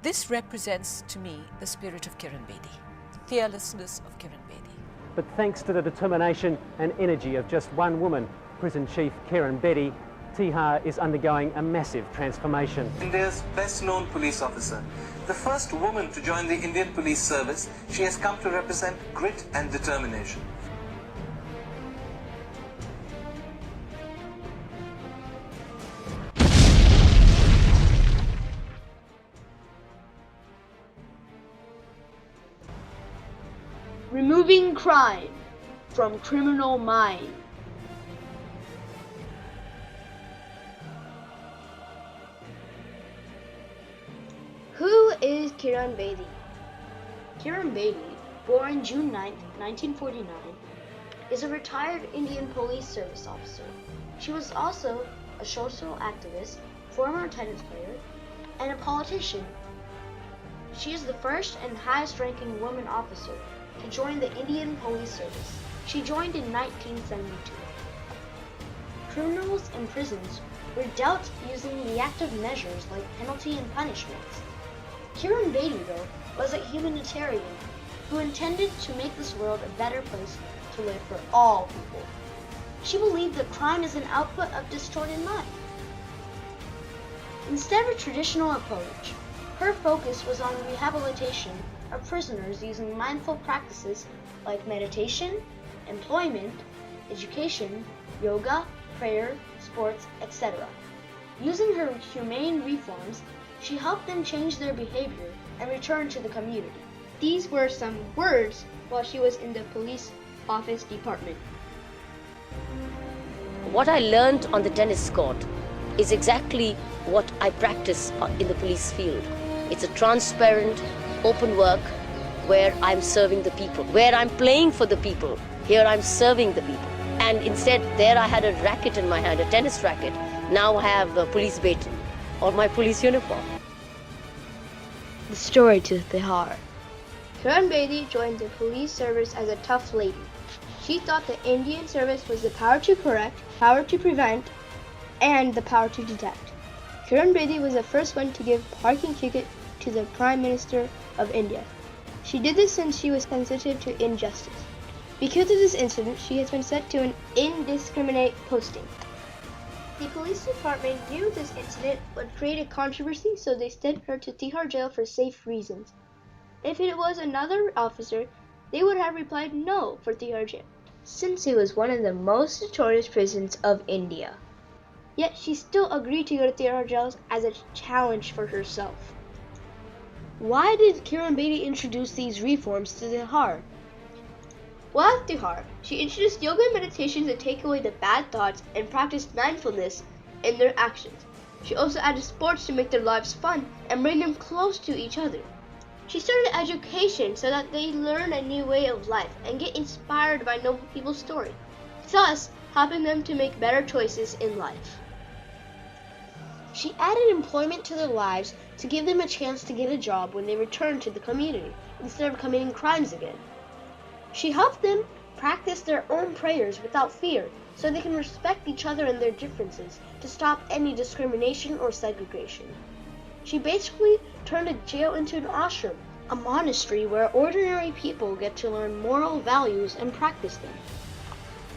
This represents to me the spirit of Kiran Bedi, fearlessness of Kiran Bedi. But thanks to the determination and energy of just one woman, Prison Chief Kiran Bedi, Tihar is undergoing a massive transformation. India's best-known police officer, the first woman to join the Indian Police Service, she has come to represent grit and determination. Removing crime from criminal minds. Who is Kiran Bedi? Kiran Bedi, born June 9, 1949, is a retired Indian Police Service officer. She was also a social activist, former tennis player, and a politician. She is the first and highest-ranking woman officer to join the Indian Police Service. She joined in 1972. Criminals in prisons were dealt using reactive measures like penalty and punishments. Kiran Bedi, though, was a humanitarian who intended to make this world a better place to live for all people. She believed that crime is an output of distorted mind. Instead of a traditional approach, her focus was on rehabilitation of prisoners using mindful practices like meditation, employment, education, yoga, prayer, sports, etc. Using her humane reforms, she helped them change their behavior and return to the community. These were some words while she was in the police office department. What I learned on the tennis court is exactly what I practice in the police field. It's a transparent, open work where I'm serving the people, where I'm playing for the people. Here I'm serving the people. And instead, there I had a racket in my hand, a tennis racket. Now I have a police baton or my police uniform. The story to Tihar. Kiran Bedi joined the police service as a tough lady. She thought the Indian service was the power to correct, power to prevent, and the power to detect. Kiran Bedi was the first one to give parking ticket to the Prime Minister of India. She did this since she was sensitive to injustice. Because of this incident, she has been sent to an indiscriminate posting. The police department knew this incident would create a controversy, so they sent her to Tihar jail for safe reasons. If it was another officer, they would have replied no for Tihar jail, since it was one of the most notorious prisons of India. Yet she still agreed to go to Tihar jail as a challenge for herself. Why did Kiran Bedi introduce these reforms to Tihar? While at Tihar, she introduced yoga and meditation to take away the bad thoughts and practice mindfulness in their actions. She also added sports to make their lives fun and bring them close to each other. She started education so that they learn a new way of life and get inspired by noble people's story, thus helping them to make better choices in life. She added employment to their lives to give them a chance to get a job when they return to the community instead of committing crimes again. She helped them practice their own prayers without fear so they can respect each other and their differences to stop any discrimination or segregation. She basically turned a jail into an ashram, a monastery where ordinary people get to learn moral values and practice them.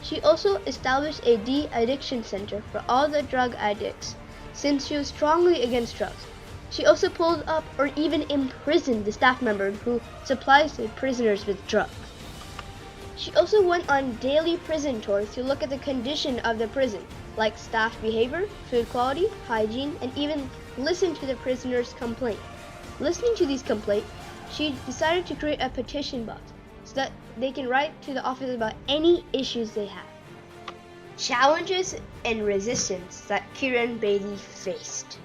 She also established a de-addiction center for all the drug addicts, since she was strongly against drugs. She also pulled up or even imprisoned the staff member who supplies the prisoners with drugs. She also went on daily prison tours to look at the condition of the prison, like staff behavior, food quality, hygiene, and even listen to the prisoners' complaints. Listening to these complaints, she decided to create a petition box so that they can write to the office about any issues they have. Challenges and resistance that Kiran Bedi faced.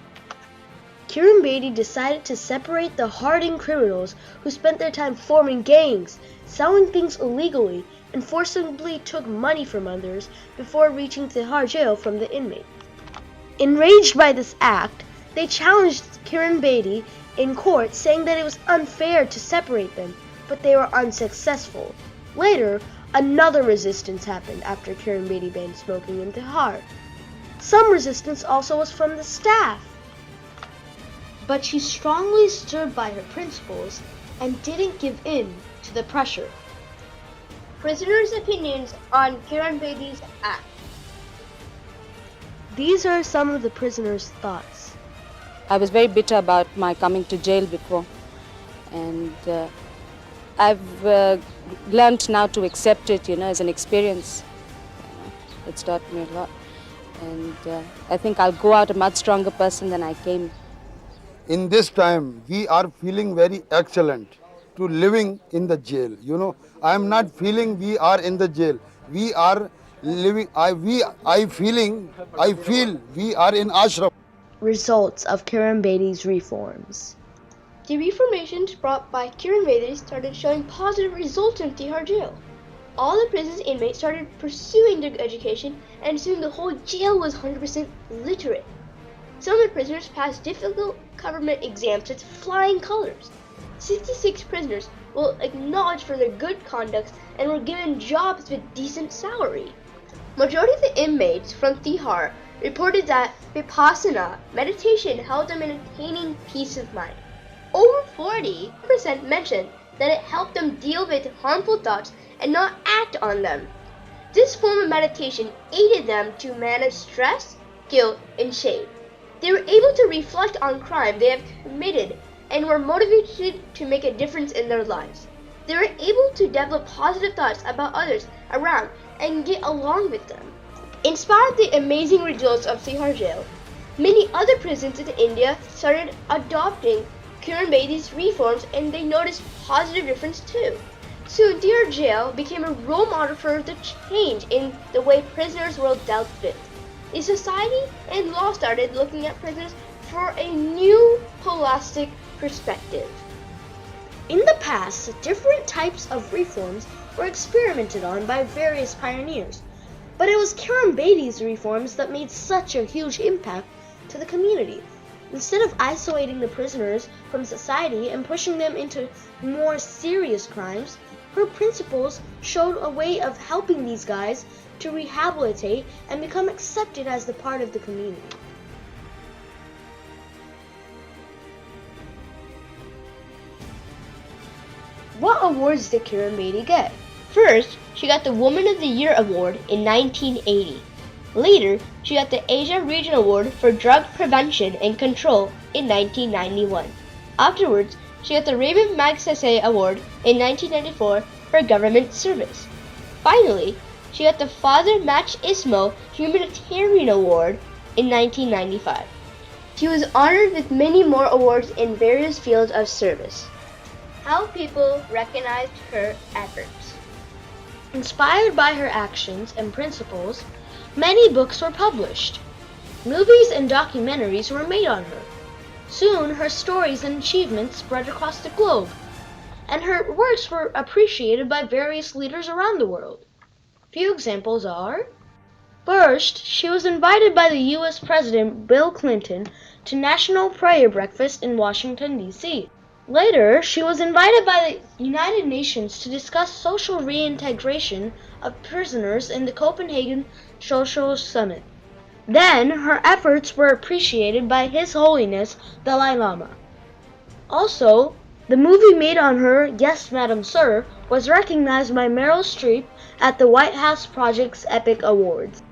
Kiran Bedi decided to separate the hardened criminals who spent their time forming gangs, selling things illegally, and forcibly took money from others before reaching Tihar jail from the inmate. Enraged by this act, they challenged Kiran Bedi in court, saying that it was unfair to separate them, but they were unsuccessful. Later, another resistance happened after Kiran Bedi banned smoking in Tihar. Some resistance also was from the staff. but she strongly stood by her principles and didn't give in to the pressure. Prisoners' opinions on Kiran Bedi's act. These are some of the prisoners' thoughts. I was very bitter about my coming to jail before, and I've learned now to accept it, as an experience. It's taught me a lot, and I think I'll go out a much stronger person than I came. In this time, we are feeling very excellent to living in the jail. I am not feeling we are in the jail. We are living. I feel we are in ashram. Results of Kiran Bedi's reforms. The reformations brought by Kiran Bedi started showing positive results in Tihar jail. All the prison's inmates started pursuing their education, and soon the whole jail was 100% literate. Some of the prisoners passed difficult government exams with flying colors. 66 prisoners were acknowledged for their good conduct and were given jobs with decent salary. Majority of the inmates from Tihar reported that Vipassana meditation helped them in attaining peace of mind. Over 40% mentioned that it helped them deal with harmful thoughts and not act on them. This form of meditation aided them to manage stress, guilt, and shame. They were able to reflect on crime they have committed and were motivated to make a difference in their lives. They were able to develop positive thoughts about others around and get along with them. Inspired by the amazing results of Tihar jail, many other prisons in India started adopting Kiran Bedi's reforms, and they noticed positive difference too. Soon Tihar jail became a role model for the change in the way prisoners were dealt with. The society and law started looking at prisoners for a new holistic perspective. In the past, different types of reforms were experimented on by various pioneers, but it was Kiran Bedi's reforms that made such a huge impact to the community. Instead of isolating the prisoners from society and pushing them into more serious crimes, her principles showed a way of helping these guys to rehabilitate and become accepted as the part of the community. What awards did Kiran Bedi get? First, she got the Woman of the Year award in 1980. Later, she got the Asia Region Award for Drug Prevention and Control in 1991. Afterwards, she got the Raymond Magsaysay Award in 1994 for government service. Finally, she got the Father Match Ismo Humanitarian Award in 1995. She was honored with many more awards in various fields of service. How people recognized her efforts. Inspired by her actions and principles, many books were published. Movies and documentaries were made on her. Soon, her stories and achievements spread across the globe, and her works were appreciated by various leaders around the world. Few examples are: first, she was invited by the U.S. President Bill Clinton to National Prayer Breakfast in Washington, D.C. Later, she was invited by the United Nations to discuss social reintegration of prisoners in the Copenhagen Social Summit. Then, her efforts were appreciated by His Holiness Dalai Lama. Also, the movie made on her, Yes, Madam Sir, was recognized by Meryl Streep at the White House Project's Epic Awards.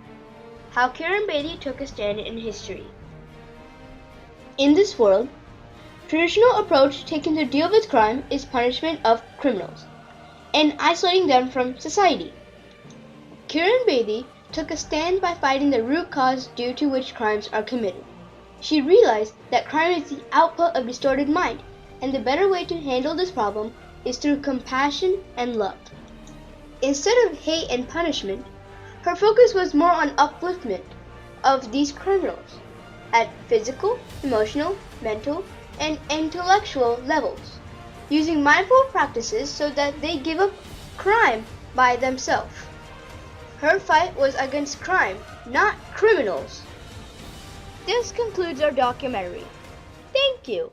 How Kiran Bedi took a stand in history. In this world, traditional approach taken to deal with crime is punishment of criminals and isolating them from society. Kiran Bedi took a stand by fighting the root cause due to which crimes are committed. She realized that crime is the output of distorted mind, and the better way to handle this problem is through compassion and love. Instead of hate and punishment, her focus was more on upliftment of these criminals at physical, emotional, mental, and intellectual levels, using mindful practices so that they give up crime by themselves. Her fight was against crime, not criminals. This concludes our documentary. Thank you.